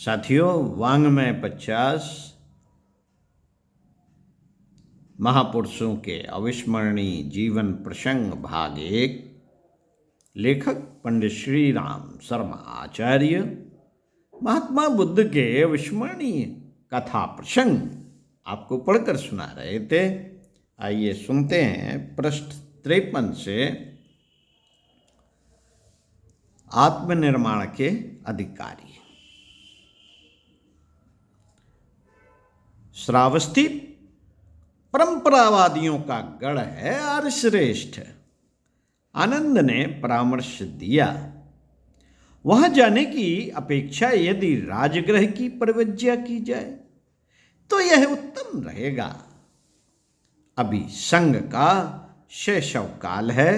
साथियों, वाङ्मय 50 महापुरुषों के अविस्मरणीय जीवन प्रसंग भाग 1। लेखक पंडित श्री राम शर्मा आचार्य महात्मा बुद्ध के अविस्मरणीय कथा प्रसंग आपको पढ़कर सुना रहे थे। आइए सुनते हैं पृष्ठ 53 से आत्मनिर्माण के अधिकारी। श्रावस्ती परंपरावादियों का गढ़ है और श्रेष्ठ। आनंद ने परामर्श दिया, वहां जाने की अपेक्षा यदि राजगृह की परिवज्या की जाए तो यह उत्तम रहेगा। अभी संघ का शैशव काल है,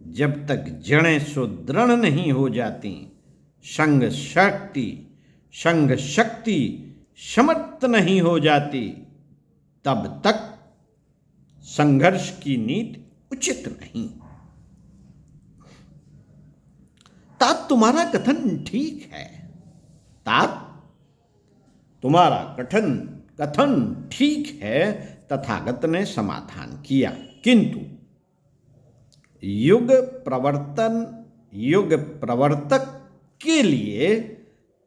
जब तक जड़ें सुदृढ़ नहीं हो जाती, संघ शक्ति समर्थ नहीं हो जाती, तब तक संघर्ष की नीति उचित नहीं। तात तुम्हारा कथन ठीक है, तात तुम्हारा कथन ठीक है, तथागत ने समाधान किया। किंतु युग प्रवर्तक के लिए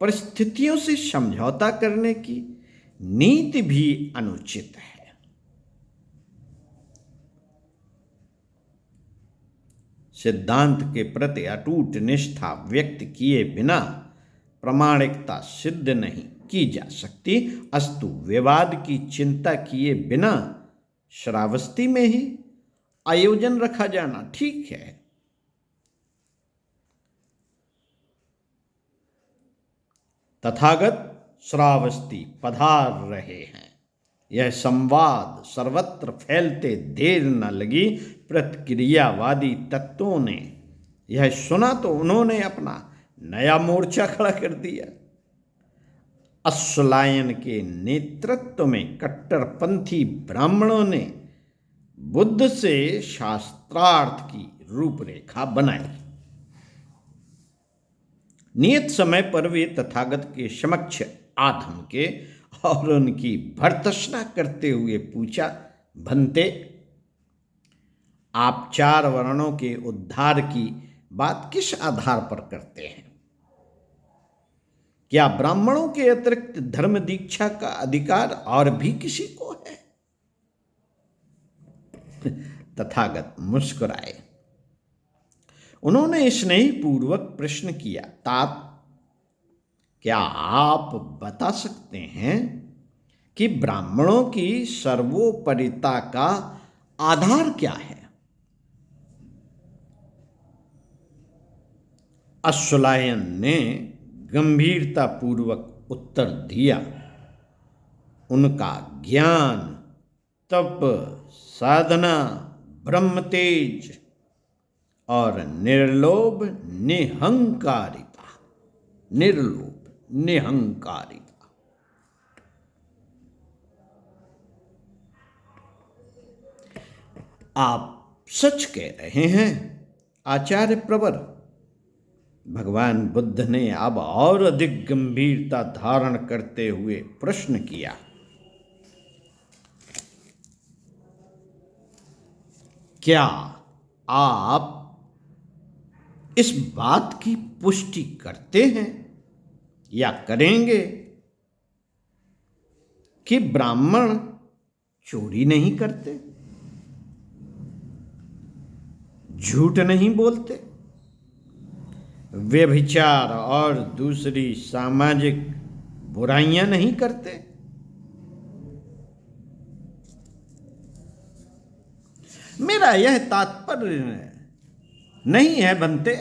परिस्थितियों से समझौता करने की नीति भी अनुचित है। सिद्धांत के प्रति अटूट निष्ठा व्यक्त किए बिना प्रामाणिकता सिद्ध नहीं की जा सकती। अस्तु विवाद की चिंता किए बिना श्रावस्ती में ही आयोजन रखा जाना ठीक है। तथागत श्रावस्ती पधार रहे हैं। यह संवाद सर्वत्र फैलते देर न लगी। प्रतिक्रियावादी तत्वों ने यह सुना तो उन्होंने अपना नया मोर्चा खड़ा कर दिया। अश्वलायन के नेतृत्व में कट्टरपंथी ब्राह्मणों ने बुद्ध से शास्त्रार्थ की रूपरेखा बनाई। नियत समय पर वे तथागत के समक्ष आ धमके और उनकी भर्त्सना करते हुए पूछा, भंते, आप 4 वर्णों के उद्धार की बात किस आधार पर करते हैं? क्या ब्राह्मणों के अतिरिक्त धर्म दीक्षा का अधिकार और भी किसी को है? तथागत मुस्कुराए। उन्होंने स्नेहपूर्वक प्रश्न किया, तात, क्या आप बता सकते हैं कि ब्राह्मणों की सर्वोपरिता का आधार क्या है? अश्वलायन ने गंभीरतापूर्वक उत्तर दिया, उनका ज्ञान, तप, साधना, ब्रह्म तेज और निर्लोभ निहंकारिता। आप सच कह रहे हैं आचार्य प्रवर। भगवान बुद्ध ने अब और अधिक गंभीरता धारण करते हुए प्रश्न किया, क्या आप इस बात की पुष्टि करते हैं या करेंगे कि ब्राह्मण चोरी नहीं करते, झूठ नहीं बोलते, व्यभिचार और दूसरी सामाजिक बुराइयां नहीं करते? मेरा यह तात्पर्य नहीं है बनते,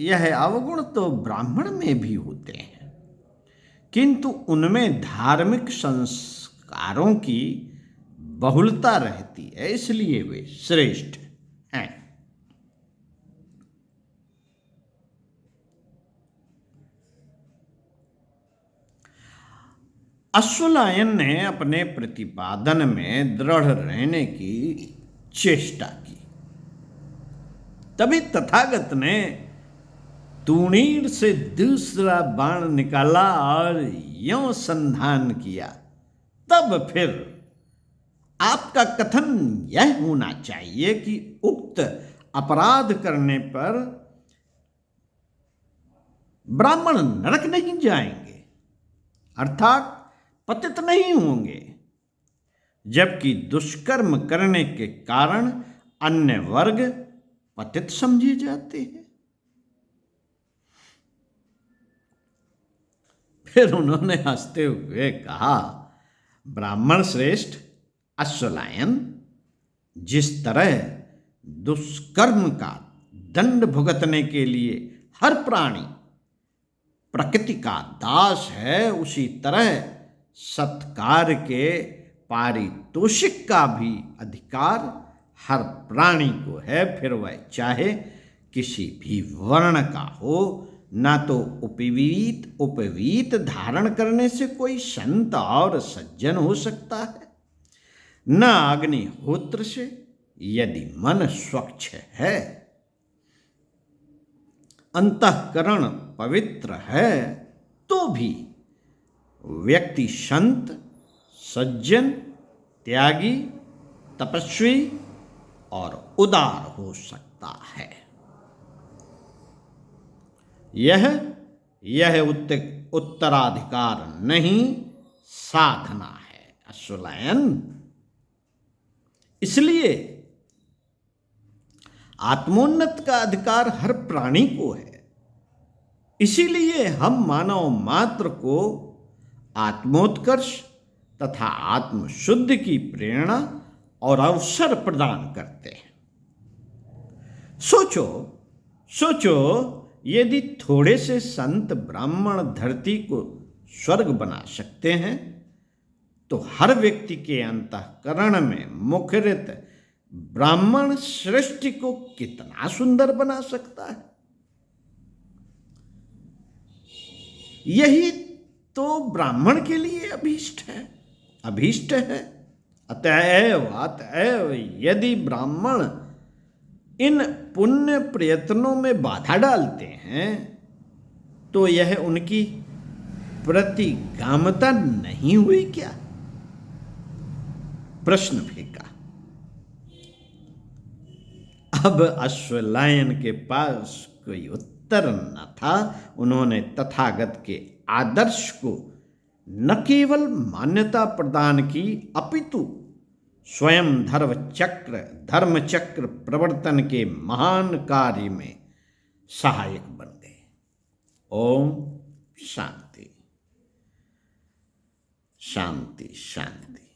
यह अवगुण तो ब्राह्मण में भी होते हैं, किंतु उनमें धार्मिक संस्कारों की बहुलता रहती है, इसलिए वे श्रेष्ठ हैं। अश्वलायन ने अपने प्रतिपादन में दृढ़ रहने की चेष्टा की। तभी तथागत ने तूणीर से दूसरा बाण निकाला और यों संधान किया, तब फिर आपका कथन यह होना चाहिए कि उक्त अपराध करने पर ब्राह्मण नरक नहीं जाएंगे, अर्थात पतित नहीं होंगे, जबकि दुष्कर्म करने के कारण अन्य वर्ग पतित समझे जाते हैं। फिर उन्होंने हंसते हुए कहा, ब्राह्मण श्रेष्ठ अश्वलायन, जिस तरह दुष्कर्म का दंड भुगतने के लिए हर प्राणी प्रकृति का दास है, उसी तरह सत्कार के पारितोषिक का भी अधिकार हर प्राणी को है, फिर वह चाहे किसी भी वर्ण का हो। ना तो उपवीत धारण करने से कोई संत और सज्जन हो सकता है, न अग्निहोत्र से, यदि मन स्वच्छ है, अंतःकरण पवित्र है, तो भी व्यक्ति संत, सज्जन, त्यागी, तपस्वी और उदार हो सकता है। यह उत्तराधिकार नहीं, साधना है अश्वलायन। इसलिए आत्मोन्नत का अधिकार हर प्राणी को है। इसीलिए हम मानव मात्र को आत्मोत्कर्ष तथा आत्मशुद्धि की प्रेरणा और अवसर प्रदान करते हैं। सोचो यदि थोड़े से संत ब्राह्मण धरती को स्वर्ग बना सकते हैं, तो हर व्यक्ति के अंतःकरण में मुखरित ब्राह्मण सृष्टि को कितना सुंदर बना सकता है। यही तो ब्राह्मण के लिए अभीष्ट है। अतएव यदि ब्राह्मण इन पुण्य प्रयत्नों में बाधा डालते हैं, तो यह उनकी प्रतिगामता नहीं हुई क्या? प्रश्न फेंका। अब अश्वलायन के पास कोई उत्तर न था। उन्होंने तथागत के आदर्श को न केवल मान्यता प्रदान की, अपितु स्वयं धर्मचक्र प्रवर्तन के महान कार्य में सहायक बन गए। ओम शांति शांति शांति।